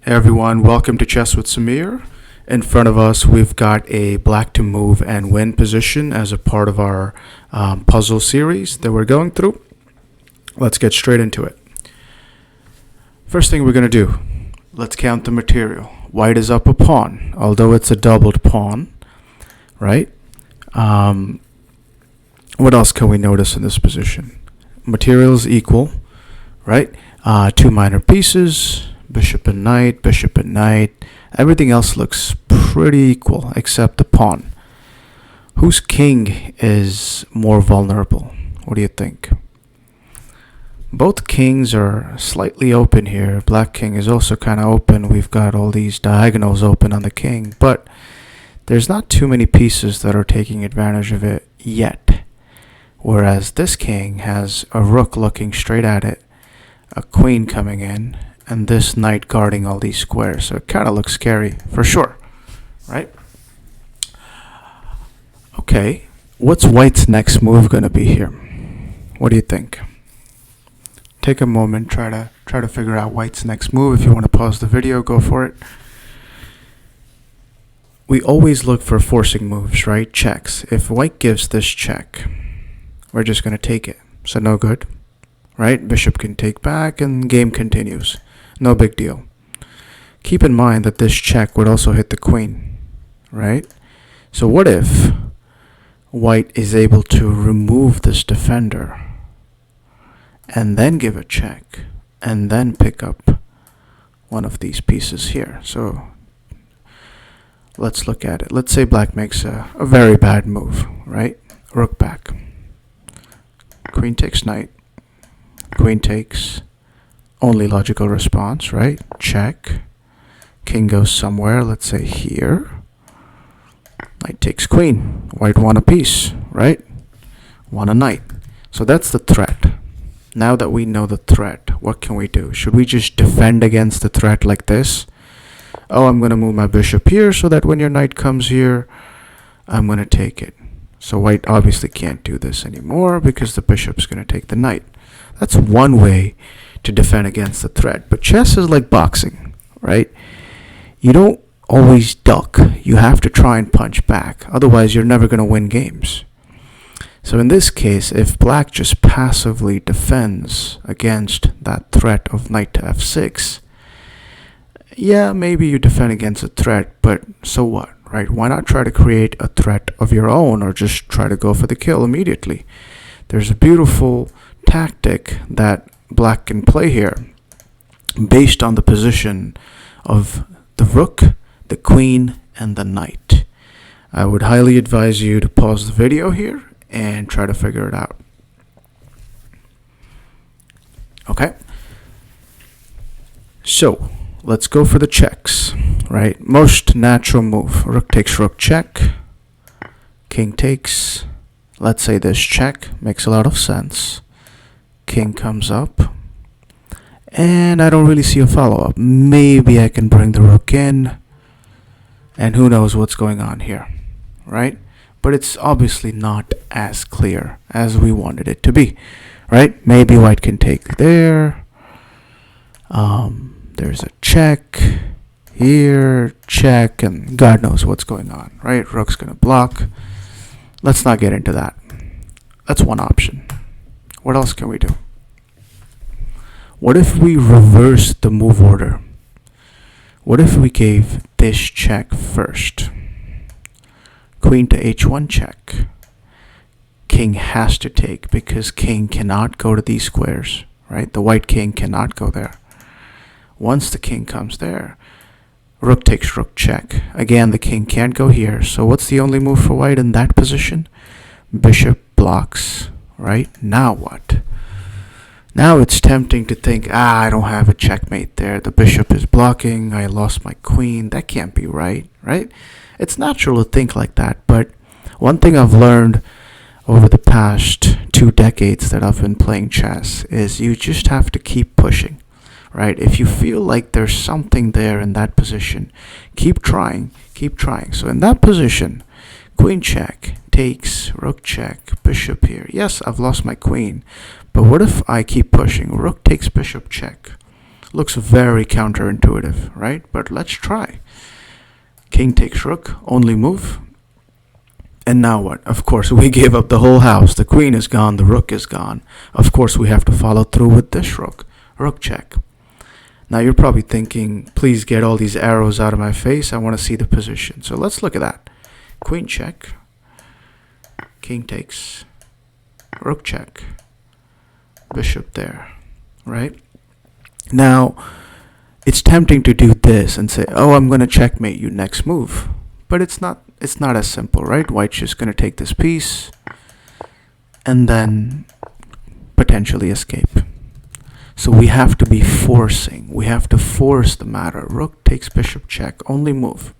Hey everyone, welcome to Chess with Samir. In front of us, we've got a black to move and win position as a part of our puzzle series that we're going through. Let's get straight into it. First thing we're going to do, let's count the material. White is up a pawn, although it's a doubled pawn, right? What else can we notice in this position? Material is equal, right? Two minor pieces. Bishop and knight, bishop and knight. Everything else looks pretty equal except the pawn. Whose king is more vulnerable? What do you think? Both kings are slightly open here. Black king is also kind of open. We've got all these diagonals open on the king, but there's not too many pieces that are taking advantage of it yet. Whereas this king has a rook looking straight at it, a queen coming in, and this knight guarding all these squares. So it kind of looks scary, for sure, right? Okay, what's white's next move going to be here? What do you think? Take a moment, try to figure out white's next move. If you want to pause the video, go for it. We always look for forcing moves, right? Checks. If white gives this check, we're just going to take it. So no good, right? Bishop can take back and game continues. No big deal. Keep in mind that this check would also hit the queen, right? So what if white is able to remove this defender and then give a check and then pick up one of these pieces here? So let's look at it. Let's say black makes a very bad move, right? Rook back. Queen takes knight. Queen takes. Only logical response, right? Check. King goes somewhere, let's say here. Knight takes queen. White won a piece, right? Won a knight. So that's the threat. Now that we know the threat, what can we do? Should we just defend against the threat like this? Oh, I'm going to move my bishop here so that when your knight comes here, I'm going to take it. So white obviously can't do this anymore because the bishop's going to take the knight. That's one way to defend against the threat. But chess is like boxing, right? You don't always duck. You have to try and punch back. Otherwise, you're never going to win games. So in this case, if black just passively defends against that threat of knight to f6, yeah, maybe you defend against a threat, but so what, right? Why not try to create a threat of your own or just try to go for the kill immediately? There's a beautiful tactic that black can play here based on the position of the rook, the queen, and the knight. I would highly advise you to pause the video here and try to figure it out. Okay, so let's go for the checks, right? Most natural move. Rook takes rook check. King takes. Let's say this check makes a lot of sense. King comes up. And I don't really see a follow-up. Maybe I can bring the rook in. And who knows what's going on here, right? But it's obviously not as clear as we wanted it to be, right? Maybe white can take there. There's a check here, check, and God knows what's going on, right? Rook's going to block. Let's not get into that. That's one option. What else can we do? What if we reverse the move order? What if we gave this check first? Queen to h1 check. King has to take because king cannot go to these squares, right? The white king cannot go there. Once the king comes there, rook takes rook check. Again, the king can't go here. So what's the only move for white in that position? Bishop blocks, right? Now what? Now it's tempting to think, I don't have a checkmate there. The bishop is blocking. I lost my queen. That can't be right, right? It's natural to think like that. But one thing I've learned over the past 2 decades that I've been playing chess is you just have to keep pushing, right? If you feel like there's something there in that position, keep trying, keep trying. So in that position, queen check, takes, rook check, bishop here. Yes, I've lost my queen. But what if I keep pushing? Rook takes bishop check. Looks very counterintuitive, right? But let's try. King takes rook, only move. And now what? Of course, we gave up the whole house. The queen is gone, the rook is gone. Of course, we have to follow through with this rook. Rook check. Now you're probably thinking, please get all these arrows out of my face. I want to see the position. So let's look at that. Queen check. King takes. Rook check. Bishop there, right? Now, it's tempting to do this and say, oh, I'm going to checkmate you next move. But it's not as simple, right? White's just going to take this piece and then potentially escape. So we have to be forcing. We have to force the matter. Rook takes bishop check, only move.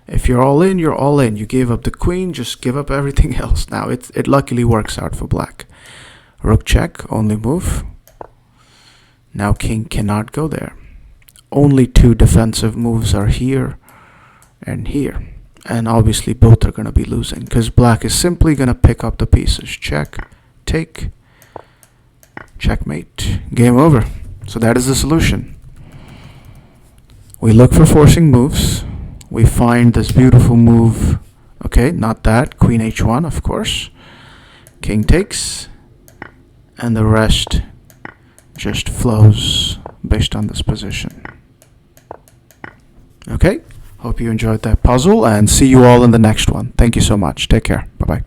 If you're all in, you're all in. You gave up the queen, just give up everything else. Now, it luckily works out for black. Rook check, only move. Now king cannot go there. Only two defensive moves are here and here. And obviously both are going to be losing because black is simply going to pick up the pieces. Check, take, checkmate, game over. So that is the solution. We look for forcing moves. We find this beautiful move. Okay, not that. Queen h1, of course. King takes. And the rest just flows based on this position. Okay, hope you enjoyed that puzzle and see you all in the next one. Thank you so much. Take care. Bye-bye.